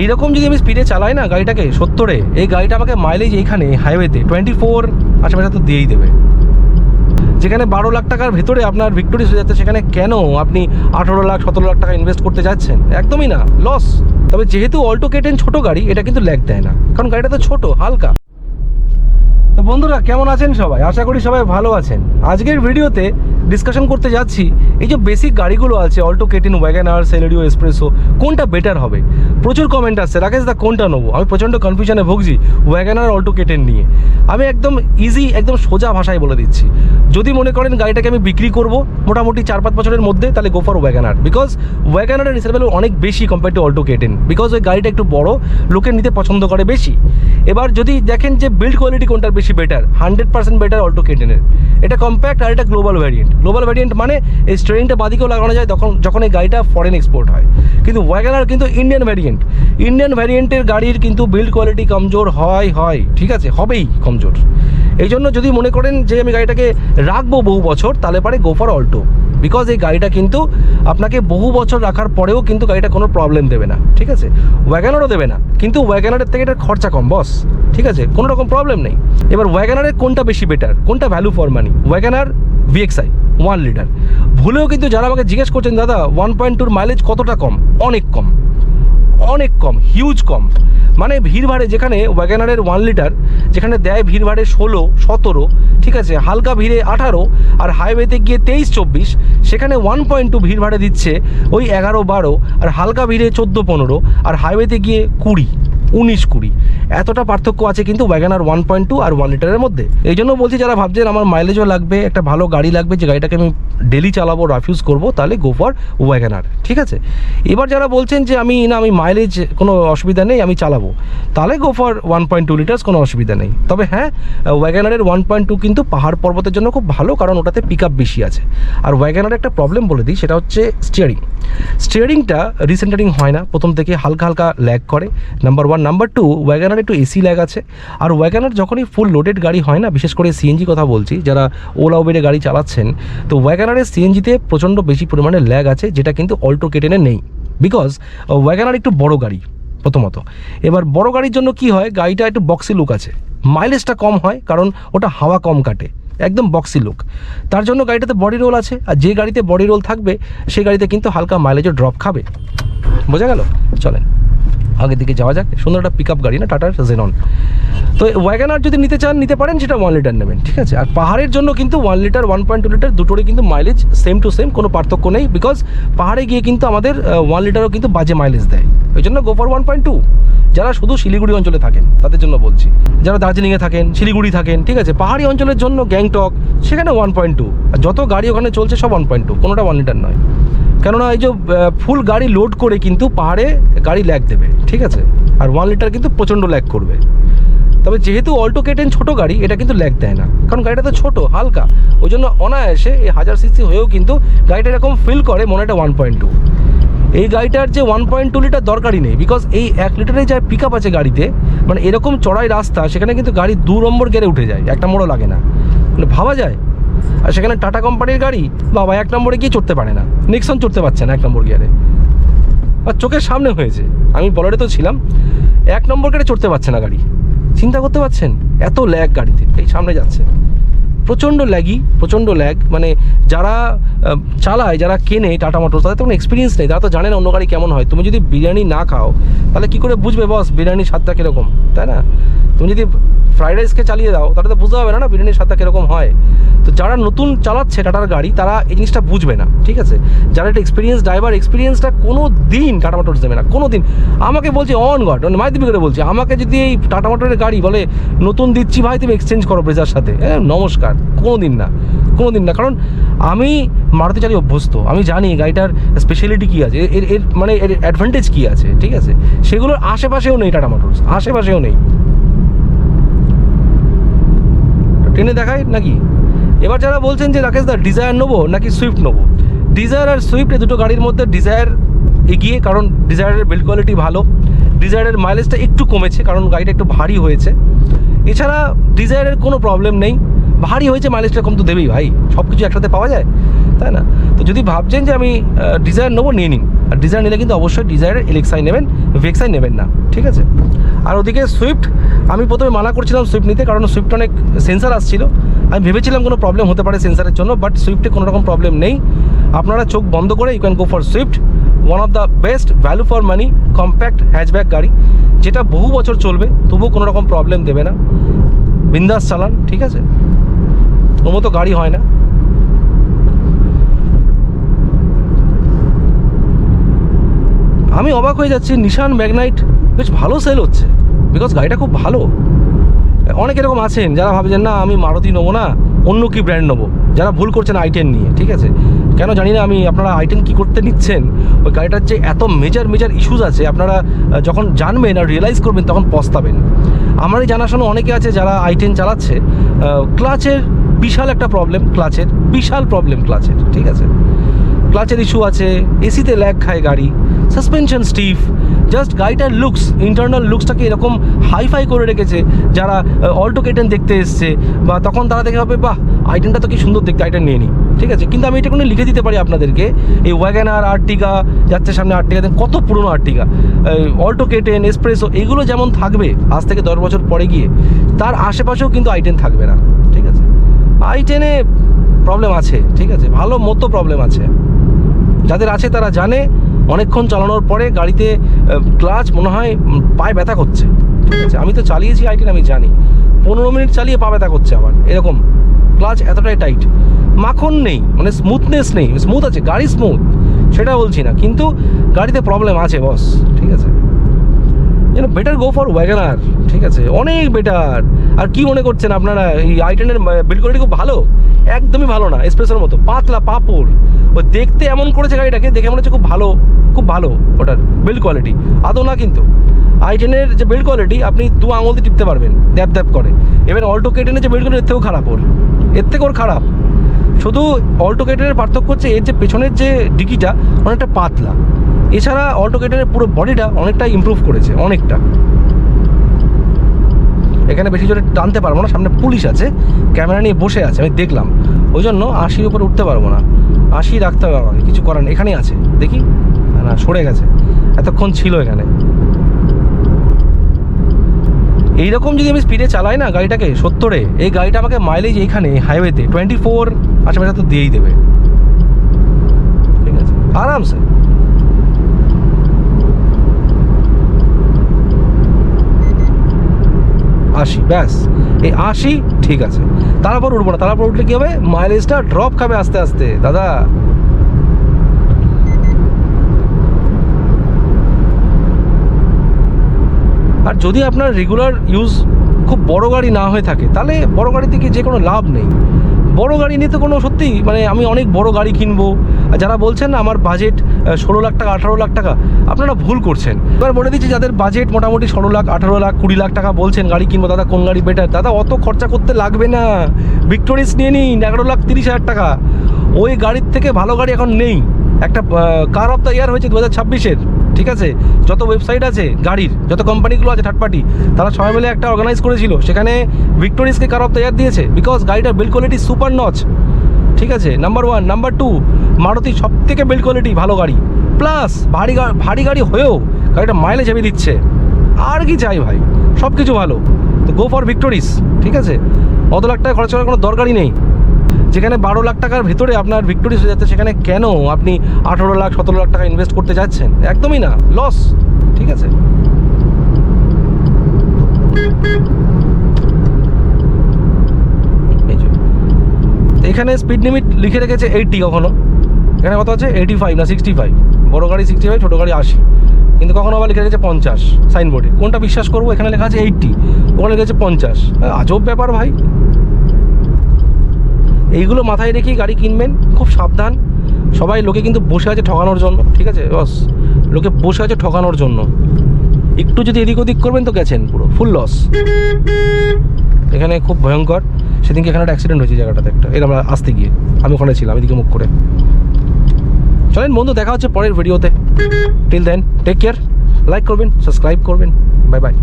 এইরকম যদি আমি স্পিডে চালাই না গাড়িটাকে 70-এ, এই গাড়িটা আমাকে মাইলেজ এইখানে হাইওয়েতে 24 আশেপাশে তো দিয়েই দেবে। যেখানে 12 লাখ টাকার ভেতরে আপনার ভিক্টোরিয়া হয়ে যাচ্ছে, সেখানে কেন আপনি 18 লাখ 17 লাখ টাকা ইনভেস্ট করতে যাচ্ছেন? একদমই না, লস। তবে যেহেতু অল্টো K10 ছোটো গাড়ি, এটা কিন্তু ল্যাগ দেয় না, কারণ গাড়িটা তো ছোটো, হালকা। তো বন্ধুরা কেমন আছেন সবাই? আশা করি সবাই ভালো আছেন। আজকের ভিডিওতে ডিসকাশন করতে যাচ্ছি এই যে বেসিক গাড়িগুলো আছে, Alto K10, WagonR, Celerio, SPresso, কোনটা বেটার হবে। প্রচুর কমেন্ট আসছে, রাকেশ দা কোনটা নেবো। আমি প্রচণ্ড কনফিউশনে ভুগছি ওয়াগনার অল্টো K10 নিয়ে। আমি একদম ইজি, একদম সোজা ভাষায় বলে দিচ্ছি, যদি মনে করেন গাড়িটাকে আমি বিক্রি করবো মোটামুটি 4-5 বছরের মধ্যে, তাহলে গো ফর ওয়াগনার। বিকজ ওয়াগনারের রিসেল ভ্যালু অনেক বেশি compare to Alto K10, because ওই গাড়িটা একটু বড়, লোকে নিতে পছন্দ করে বেশি। এবার যদি দেখেন যে বিল্ড কোয়ালিটি কোনটার বেশি বেটার, 100% বেটার অল্টো K10-এর। এটা কম্প্যাক্ট আর এটা গ্লোবাল ভ্যারিয়েন্ট। গ্লোবাল ভ্যারিয়েন্ট মানে এই স্টিয়ারিংটা বাদিকেও লাগানো যায় যখন এই গাড়িটা ফরেন এক্সপোর্ট হয়। কিন্তু ওয়াগনার কিন্তু ইন্ডিয়ান ভ্যারিয়েন্ট। ইন্ডিয়ান ভ্যারিয়েন্টের গাড়ির কিন্তু বিল্ড কোয়ালিটি কমজোর হয়, ঠিক আছে, হবেই কমজোর। এই জন্য যদি মনে করেন যে আমি গাড়িটাকে রাখবো বহু বছর, তাহলে পারে গো ফর অল্টো। বিকজ এই গাড়িটা কিন্তু আপনাকে বহু বছর রাখার পরেও কিন্তু গাড়িটা কোনো প্রবলেম দেবে না, ঠিক আছে। ওয়াগনারও দেবে না, কিন্তু ওয়াগনারের থেকে এটা খরচা কম বস, ঠিক আছে, কোনো রকম প্রবলেম নেই। এবার ওয়াগনারের কোনটা বেশি বেটার, কোনটা value for money? WagonR VXI 1 litre. ভুলেও কিন্তু যারা আমাকে জিজ্ঞেস করছেন দাদা 1.2-র মাইলেজ কতটা কম, অনেক কম, অনেক কম, হিউজ কম। মানে ভিড়ভাড়ে যেখানে ওয়াগনারের 1 লিটার যেখানে দেয় ভিড়ভাড়ে 16-17, ঠিক আছে, হালকা ভিড়ে 18, আর হাইওয়েতে গিয়ে 23-24, সেখানে 1.2 ভিড়ভাড়ে দিচ্ছে ওই 11-12, আর হালকা ভিড়ে 14-15, আর হাইওয়েতে গিয়ে 20-19-20। এতটা পার্থক্য আছে কিন্তু ওয়াগনার 1.2 আর 1 লিটারের মধ্যে। এই জন্য বলছি, যারা ভাবছেন আমার মাইলেজও লাগবে, একটা ভালো গাড়ি লাগবে, যে গাড়িটাকে আমি ডেলি চালাবো, রাফ ইউজ করবো, তাহলে গো ফর ওয়াগনার, ঠিক আছে। এবার যারা বলছেন যে আমি মাইলেজ কোনো অসুবিধা নেই, আমি চালাবো, তাহলে গো ফর 1.2 লিটার্স, কোনো অসুবিধা নেই। তবে হ্যাঁ, ওয়াগনারের 1.2 কিন্তু পাহাড় পর্বতের জন্য খুব ভালো, কারণ ওটাতে পিক আপ বেশি আছে। আর ওয়াগনারের একটা প্রবলেম বলে দিই, সেটা হচ্ছে স্টিয়ারিংটা রিসেন্টারিং হয় না, প্রথম থেকে হালকা হালকা ল্যাগ করে, নাম্বার 1। নাম্বার 2, ওয়াগনার একটু এসি ল্যাগ আছে। আর ওয়াগনার যখনই ফুল লোডেড গাড়ি হয় না, বিশেষ করে সিএনজি কথা বলছি, যারা ওলা উবেরে গাড়ি চালাচ্ছেন, তো ওয়াগনারের সিএনজিতে প্রচণ্ড বেশি পরিমাণে ল্যাগ আছে, যেটা কিন্তু অল্টো K10-এ নেই। বিকজ ওয়াগনার একটু বড় গাড়ি প্রথমত। এবার বড় গাড়ির জন্য কি হয়, গাড়িটা একটু বক্সি লুক আছে, মাইলেজটা কম হয়, কারণ ওটা হাওয়া কম কাটে, একদম বক্সি লুক। তার জন্য গাড়িটাতে বডি রোল আছে, আর যে গাড়িতে বডি রোল থাকবে সেই গাড়িতে কিন্তু হালকা মাইলেজও ড্রপ খাবে। বোঝা গেল? চলেন আগের দিকে যাওয়া যাক। সুন্দর একটা পিক আপ গাড়ি না, টাটার জেনন। তো ওয়াগনার যদি নিতে চান, নিতে পারেন, সেটা 1 লিটার নেবেন, ঠিক আছে। আর পাহাড়ের জন্য কিন্তু 1 লিটার 1.2 লিটার দুটোরই কিন্তু মাইলেজ সেম টু সেম, কোনো পার্থক্য নেই। বিকজ পাহাড়ে গিয়ে কিন্তু আমাদের 1 লিটারও কিন্তু বাজে মাইলেজ দেয়, ওই জন্য গো ফর 1.2। যারা শুধু শিলিগুড়ি অঞ্চলে থাকেন তাদের জন্য বলছি, যারা দার্জিলিংয়ে থাকেন, শিলিগুড়ি থাকেন, ঠিক আছে, পাহাড়ি অঞ্চলের জন্য গ্যাংটক, সেখানে 1.2। আর যত গাড়ি ওখানে চলছে সব 1.2, কোনোটা 1 লিটার নয়। কেননা এই যে ফুল গাড়ি লোড করে কিন্তু পাহাড়ে গাড়ি ল্যাগ দেবে, ঠিক আছে। আর 1 লিটার কিন্তু প্রচণ্ড ল্যাগ করবে। তবে যেহেতু অল্টো K10 ছোটো গাড়ি, এটা কিন্তু ল্যাগ দেয় না, কারণ গাড়িটা তো ছোটো, হালকা, ওই জন্য অনায়াসে এই 1000 সিসি হয়েও কিন্তু গাড়িটা এরকম ফিল করে মনে হয় 1.2। এই গাড়িটার যে 1.2 লিটার দরকারই নেই, বিকজ এই 1 লিটারের যা পিক আপ আছে গাড়িতে, মানে এরকম চড়াই রাস্তা, সেখানে কিন্তু গাড়ি 2 নম্বর গিয়ারে উঠে যায়, 1 নম্বরও লাগে না, মানে ভাবা যায়। আর সেখানে টাটা কোম্পানির গাড়ি বাবা 1 নম্বরে গিয়ে চড়তে পারে না, নিক্সন চড়তে পারছে না 1 নম্বর গিয়ারে। আর চোখের সামনে হয়েছে, আমি বলারে তো ছিলাম, 1 নম্বর গিয়ারে চড়তে পারছে না গাড়ি। চিন্তা করতে পারছেন? এত ল্যাগ গাড়িতে, এই সামনে যাচ্ছে, প্রচণ্ড ল্যাগ। মানে যারা চালায়, যারা কেনে টাটা মোটরস, তাদের তো কোনো এক্সপিরিয়েন্স নেই, তারা তো জানে না অন্য গাড়ি কেমন হয়। তুমি যদি বিরিয়ানি না খাও, তাহলে কী করে বুঝবে বস বিরিয়ানির স্বাদটা কীরকম, তাই না? তুমি যদি ফ্রাইড রাইসকে চালিয়ে দাও, তাহলে তো বুঝতে হবে না বিরিয়ানির স্বাদটা কীরকম হয়। তো যারা নতুন চালাচ্ছে টাটার গাড়ি, তারা এই জিনিসটা বুঝবে না, ঠিক আছে। যারা একটা এক্সপিরিয়েন্স ড্রাইভার, এক্সপিরিয়েন্সটা কোনো দিন টাটা মোটরস দেবে না, কোনো দিন। আমাকে বলছে অন গড, মানে মাইদিবি করে বলছে, আমাকে যদি এই টাটা মোটরের গাড়ি বলে নতুন দিচ্ছি ভাই, তুমি এক্সচেঞ্জ করো ব্রেজার সাথে, নমস্কার, কোনো দিন না। কারণ আমি মারুতি চালিয়ে অভ্যস্ত, আমি জানি গাড়িটার স্পেশালিটি কী আছে, এর মানে এর অ্যাডভান্টেজ কী আছে, ঠিক আছে। সেগুলোর আশেপাশেও নেই টাটা মোটরস, আশেপাশেও নেই। ট্রেনে দেখায় নাকি? এবার যারা বলছেন যে রাকেশ দা ডিজায়ার নেবো নাকি সুইফট নেবো, ডিজায়ার আর সুইফট এই দুটো গাড়ির মধ্যে ডিজায়ার এগিয়ে, কারণ ডিজায়ারের বিল্ড কোয়ালিটি ভালো, ডিজায়ারের মাইলেজটা একটু কমেছে, কারণ গাড়িটা একটু ভারী হয়েছে। এছাড়া ডিজায়ারের কোনো প্রবলেম নেই, ভারী হয়েছে, মাইলেজটা কম তো দেবেই ভাই, সব কিছু একসাথে পাওয়া যায়, তাই না? তো যদি ভাবছেন যে আমি ডিজায়ার নেবো, নিয়ে নিন। আর ডিজায়ার নিলে কিন্তু অবশ্যই ডিজায়ারের এলএক্সআই নেবেন, ভেক্সআই নেবেন না, ঠিক আছে? আর ওদিকে সুইফট, আমি প্রথমে মানা করছিলাম সুইফট নিতে, কারণ সুইফট অনেক সেন্সার আসছিল, আমি ভেবেছিলাম কোনো প্রবলেম হতে পারে সেন্সারের জন্য, বাট সুইফটে কোনো রকম প্রবলেম নেই। আপনারা চোখ বন্ধ করে you can go for Swift, one of the best value for money compact hatchback গাড়ি, যেটা বহু বছর চলবে, তবুও কোনো রকম প্রবলেম দেবে না। বিন্দাস চালান, ঠিক আছে? ওর মতো গাড়ি হয় না। আমি অবাক হয়ে যাচ্ছি, নিশান ম্যাগনাইট বেশ ভালো সেল হচ্ছে, বিকজ গাড়িটা খুব ভালো। অনেক এরকম আছেন যারা ভাবছেন না আমি মারুতি নেবো না, অন্য কি ব্র্যান্ড নেবো, যারা ভুল করছেন i10 নিয়ে, ঠিক আছে? কেন জানি না আমি, আপনারা i10 কী করতে নিচ্ছেন, ওই গাড়িটার যে এত মেজর ইস্যুস আছে, আপনারা যখন জানবেন আর রিয়েলাইজ করবেন তখন পস্তাবেন। আমারই জানাশোনা অনেকে আছে যারা i10 চালাচ্ছে, ক্লাচের বিশাল একটা প্রবলেম, ক্লাচের, ঠিক আছে? ক্লাচের ইস্যু আছে, এসিতে ল্যাগ খায় গাড়ি, সাসপেনশন স্টিফ, জাস্ট গাড়িটার লুকস, ইন্টারনাল লুকসটাকে এরকম হাইফাই করে রেখেছে যারা অল্টো কেটেন দেখতে এসছে, বা তখন তারা দেখে হবে বাহ i10টা তো কি সুন্দর দেখতে, i10 নিয়ে নিই, ঠিক আছে? কিন্তু আমি এটা কোনো লিখে দিতে পারি আপনাদেরকে, এই ওয়াগনার, আর্টিগা যাচ্ছে সামনে, আর্টিগা কত পুরনো আর্টিগা, অল্টো কেটেন, এসপ্রেসো, এগুলো যেমন থাকবে আজ থেকে 10 বছর পরে গিয়ে, তার আশেপাশেও কিন্তু i10 থাকবে না, ঠিক আছে? i10-এ প্রবলেম আছে, ঠিক আছে? ভালো মতো প্রবলেম আছে, যাদের আছে তারা জানে। অনেকক্ষণ চালানোর পরে গাড়িতে ক্লাচ মনে হয় পায়ে ব্যথা করছে, ঠিক আছে? আমি তো চালিয়েছি i10, আমি জানি 15 মিনিট চালিয়ে পা ব্যথা করছে আমার, এরকম ক্লাচ এতটাই টাইট, মাখন নেই, মানে স্মুথনেস নেই। স্মুথ আছে গাড়ি, স্মুথ সেটা বলছি না, কিন্তু গাড়িতে প্রবলেম আছে বস, ঠিক আছে? বেটার গো ফর ওয়াগনার, ঠিক আছে? অনেক বেটার। আর কি মনে করছেন আপনারা এই i10-এর বিল্ড কোয়ালিটি খুব ভালো? একদমই ভালো না, এসপ্রেসোর মতো পাতলা পাপড়। ও দেখতে এমন করেছে গাড়িটাকে, দেখে মনে হচ্ছে খুব ভালো ওটার বিল্ড কোয়ালিটি, আদৌ না। কিন্তু i10-এর যে বিল্ড কোয়ালিটি আপনি 2 আঙুল দিয়ে টিপতে পারবেন, দ্যাপ করে। এবার অল্টো কেটেনের যে বিল্ড কোয়ালিটি এর থেকেও খারাপ, এর থেকেও খারাপ। শুধু অল্টো কেটেনের পার্থক্য হচ্ছে এর যে পেছনের যে ডিকিটা অনেকটা পাতলা, এছাড়া অল্টো কেটেনের পুরো বডিটা অনেকটা ইমপ্রুভ করেছে, অনেকটা। এখানে বেশি জোরে টানতে পারবো না, সামনে পুলিশ আছে, ক্যামেরা নিয়ে বসে আছে, আমি দেখলাম, ওই জন্য 80-র উপরে উঠতে পারবো না, 80 রাখতে হবে আমাকে, কিছু করার নেই। এখানেই আছে, দেখি না, সরে গেছে, এতক্ষণ ছিল এখানে। এইরকম যদি আমি স্পিডে চালাই না গাড়িটাকে 70-এ, এই গাড়িটা আমাকে মাইলেজ এইখানে হাইওয়েতে 24 আশেপাশে তো দিয়েই দেবে, ঠিক আছে? আরামসে। আশি, ব্যাস এই 80 ঠিক আছে, তারপর উঠবো না। তারপর উঠলে কী হবে, মাইলেজটা ড্রপ খাবে আস্তে আস্তে দাদা। আর যদি আপনার রেগুলার ইউজ খুব বড় গাড়ি না হয়ে থাকে, তাহলে বড় গাড়ি থেকে যে কোনো লাভ নেই। বড় গাড়ি নিয়ে তো কোনো, সত্যি মানে আমি অনেক বড় গাড়ি কিনবো, যারা বলছেন না আমার বাজেট 16 লাখ টাকা 18 লাখ টাকা, আপনারা ভুল করছেন। এবার বলে দিচ্ছি, যাদের বাজেট মোটামুটি 16 লাখ 18 লাখ 20 লাখ টাকা বলছেন গাড়ি কিনবো, দাদা কোন গাড়ি বেটার? দাদা অত খরচা করতে লাগবে না, ভিক্টোরিয়াস নিয়ে নিন 11,30,000 টাকা। ওই গাড়ির থেকে ভালো গাড়ি এখন নেই। একটা কার অফ দ্য ইয়ার হয়েছে 2026-এর, ঠিক আছে? যত ওয়েবসাইট আছে গাড়ির, যত কোম্পানিগুলো আছে থার্ড পার্টি, তারা সবাই মিলে একটা অর্গানাইজ করেছিল, সেখানে ভিক্টোরিয়াসকে কার অফ দ্য ইয়ার দিয়েছে, বিকজ গাড়িটার বিল্ড কোয়ালিটি সুপার নচ, ঠিক আছে? নাম্বার 1, নাম্বার 2 মারুতি সব থেকে বিল্ড কোয়ালিটি ভালো গাড়ি, প্লাস ভারী গাড়ি হয়েও গাড়িটা মাইলেজ হেভি দিচ্ছে। আর কি চাই ভাই, সব কিছু ভালো। তো গো ফর ভিক্টোরিস, ঠিক আছে? অত লাখ টাকা খরচ করার কোনো দরকারই নেই। যেখানে 12 লাখ টাকার ভেতরে আপনার ভিক্টোরিস হয়ে যাচ্ছে, সেখানে কেন আপনি 18 লাখ 17 লাখ টাকা ইনভেস্ট করতে যাচ্ছেন? একদমই না, লস, ঠিক আছে? এখানে স্পিড লিমিট লিখে রেখেছে 80, কখনো এখানে কত আছে 85 না 65, বড় গাড়ি 65, ছোটো গাড়ি 80, কিন্তু কখনো আবার লিখে রেখেছে 50 সাইনবোর্ডে। কোনটা বিশ্বাস করবো? এখানে লেখা আছে 80, ওখানে লেখা আছে 50। আজব ব্যাপার ভাই। এইগুলো মাথায় রেখেই গাড়ি কিনবেন, খুব সাবধান। সবাই লোকে কিন্তু বসে আছে ঠকানোর জন্য, ঠিক আছে বস? লোকে বসে আছে ঠকানোর জন্য, একটু যদি এদিক ওদিক করবেন তো গেছেন পুরো ফুল লস। এখানে খুব ভয়ঙ্কর, সেদিনকে এখানে একটা অ্যাক্সিডেন্ট হয়েছে জায়গাটাতে একটা, এর আমরা আসতে গিয়ে, আমি ওখানে ছিলাম এদিকে মুখ করে। চলেন বন্ধু, দেখা হচ্ছে পরের ভিডিওতে। Till then take care, like করবেন, সাবস্ক্রাইব করবেন, বাই বাই।